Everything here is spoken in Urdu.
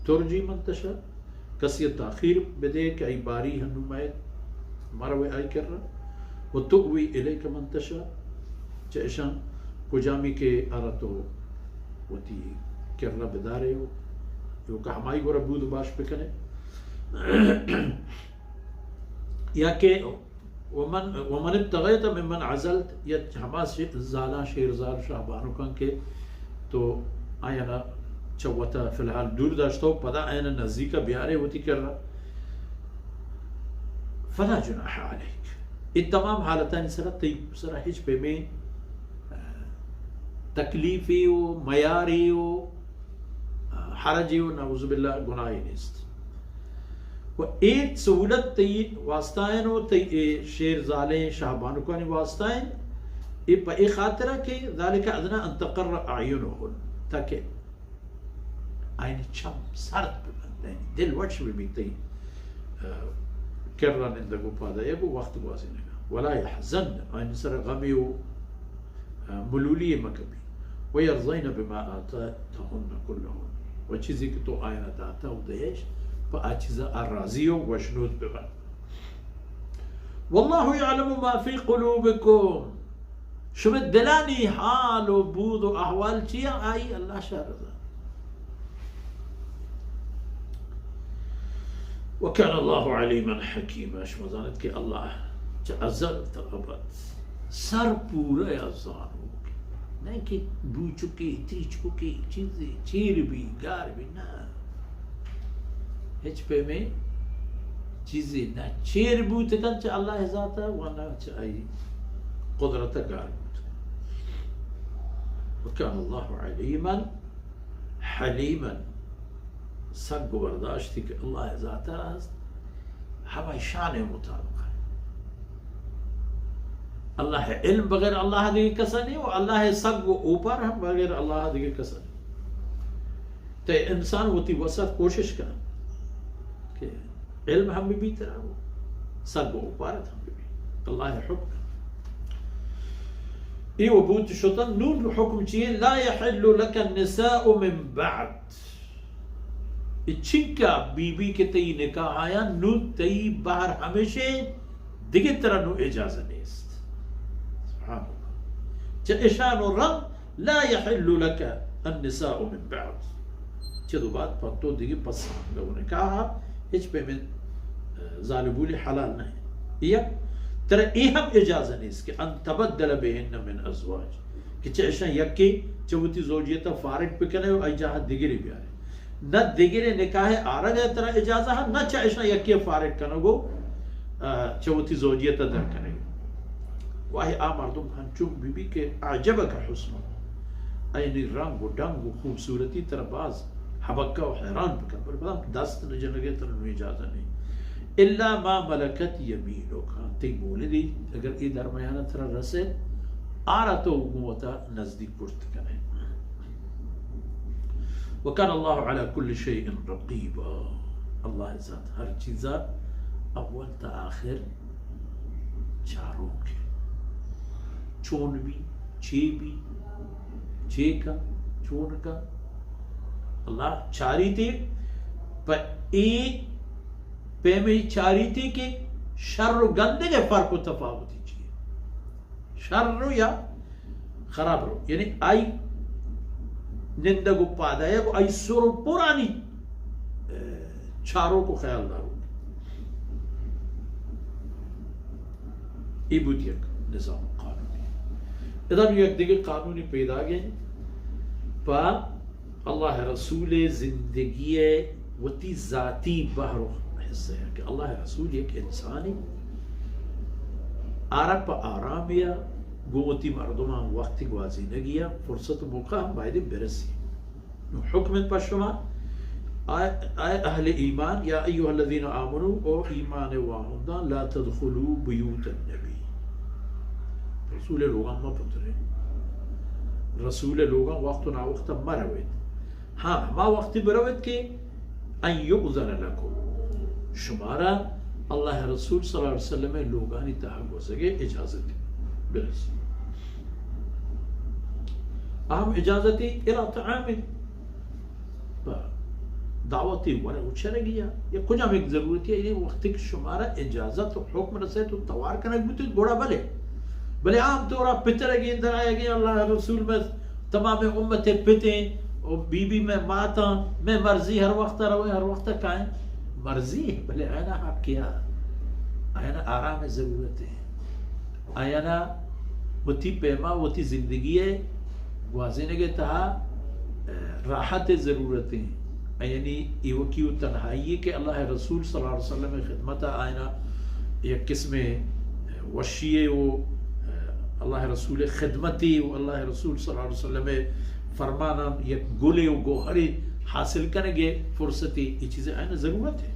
ترجی من تشاء کسی تاخیر بدے کہ ای باری ہنمائد مروے آئی کر رہا و تؤوی الیک من تشاء چشان کجامی کے آراتو وتی کر رہا بدارے ہو جو کہ ہمائی گورا بود باش پکنے یا کہ ومن ابتغیت ممن عزلت یا ہما زالا شیرزار شاہبانو کن کے تو آیا چوتا فی الحال دور داشتا ہو پدا آیا نزدیکا بیارے ہوتی کر رہا فلا جناح علیک یہ تمام حالتان سرا ہج پہ میں تکلیفی و میاری و حرجی و نعوذ باللہ گناہی نیست و ایک سہولت تی واسطائن و تی شیر زالیں شاہبانکانی واسطائن یہ پا ایک خاطرہ کہ ذالک ادنا ان تقر اعینہن تاکہ آئین چم سرد ببندیں دل وچ بھی تی کرن اندگو پادا یکو وقت گوازی نگا ولا يحزن آئین سر غمی و ملولی مکبی ویرضین بما آتاتہن کلہن و چیزی کہ تو آئین داتا و دیش پا آچیزا راضی و وشنود ببن واللہ یعلم ما فی قلوبکم شما دلانی حال و بود و احوال چیا آئی اللہ شاہ رضا وکان اللہ علیما حکیما شما زانت کہ اللہ چا ازل تغبت سر پورا ازان ہوگی نہیں کہ بو چکی تی چکی چیزیں چیر بھی گار بھی نا ہچ پہ میں چیزیں نہ چیر بوت کن چا اللہ ذاتا وانا چاہی قدرت گار بوت وکان اللہ علیما حلیما سگ برداشتی کہ اللہ ذاتا ہمیں شان مطابق ہے اللہ علم بغیر اللہ دیگه کسا نہیں و اللہ سگ و اوپر ہم بغیر اللہ دیگه کسا نہیں تو انسان ہوتی وسط کوشش کرنا کہ علم ہم بھی طرح ہو سگ و اوپارت ہم بھی اللہ حکم ای و بوت شطن نون حکم چیئے لا يحل لك النساء من بعد چنکا بی بی کے تی نکاح آیا نو تی باہر ہمیشہ دیگه طرح نو اجازہ نیست سبحان اللہ چا اشان و رم لا يحل لك النساء من بعد چدو بعد پتو دیگه پس لو نکاحا ہچ پہ میں ظالبولی حلال نہیں یک ترہ ای ہم اجازہ نیست کہ ان تبدل بہن من ازواج کہ چا اشان یکی چوتی زوجیتا فارغ پکنے و ای جاہا دیگری بیارے نہ دیگرے نکاح آرہ گئے طرح اجازہ ہے نہ چاہشنا یکی فارغ کنگو چوتی زوجیتا در کنگو واہی مردم ہنچوم بی بی کے عجبہ کا حسن اینی رنگ و ڈنگ و خوبصورتی طرح باز حبکہ و حیران بکن پر بدا دست نجن لگے طرح نو اجازہ نہیں الا ما ملکت یمینو کھان تی بولے دی اگر ای درمیانہ طرح رسے آرہ تو موتا نزدیک پرت کنے وکان اللہ علی کل شیء رقیبا اللہ ذات ہر چیزا اول تا آخر چاروں کے چون بھی چھ کا چون کا اللہ چاری تھی پر ایک پہ میں چاری تھی کہ شر و گندے کے فرق و تفاوتی چیئے شر رو یا خراب رو یعنی آئی نندگو پادا ہے وہ آئی سر پرانی چاروں کو خیال دارو ای بود یک نظام قانونی ادھر یک دیگر قانونی پیدا گئے پا اللہ رسول زندگی وتی ذاتی بحر و حصہ ہے کہ اللہ رسول ایک انسانی آرہ پا آرامیا گوتی مردمان وقتی گوازی نگیا فرصت موقع ہم باید برسی حکمت پا شما آئے اہل ایمان یا ایوہ الذین آمنوا او ایمان واہندان لا تدخلوا بیوت النبی رسول لوگاں ما پترے رسول لوگاں وقت نا وقت مروید ہاں ما وقتی بروید کہ ان یؤذن لکم شمارا اللہ رسول صلی اللہ علیہ وسلم لوگانی تحق ہو سکے اجازت برسی اہم اجازتی الى طعام دعوتی ورے اچھرے گیا یا کجا میں ایک ضرورت ہے یہ وقت کی شمارہ اجازت و حکم رسے تو توار کنک بھی تو گوڑا بلے عام طورا پتر گئے اندر آئے گئے اللہ رسول میں تمام امت پتیں اور بی بی میں ماتا میں مرضی ہر وقت روئے ہر وقت کائیں مرضی ہے بلے آئینا حق کیا آئینا آرام ضرورت ہے آئینا وتی پیما وتی زندگی ہے گوازینے کے تہا راحت ضرورتیں یعنی ایوکیو تنہائی کہ اللہ رسول صلی اللہ علیہ وسلم خدمت آئینا ایک قسم وشیئے و اللہ رسول خدمتی و اللہ رسول صلی اللہ علیہ وسلم فرمانا یک گلے و گوہری حاصل کرنے گے فرصتی یہ چیزیں آئینا ضرورت ہے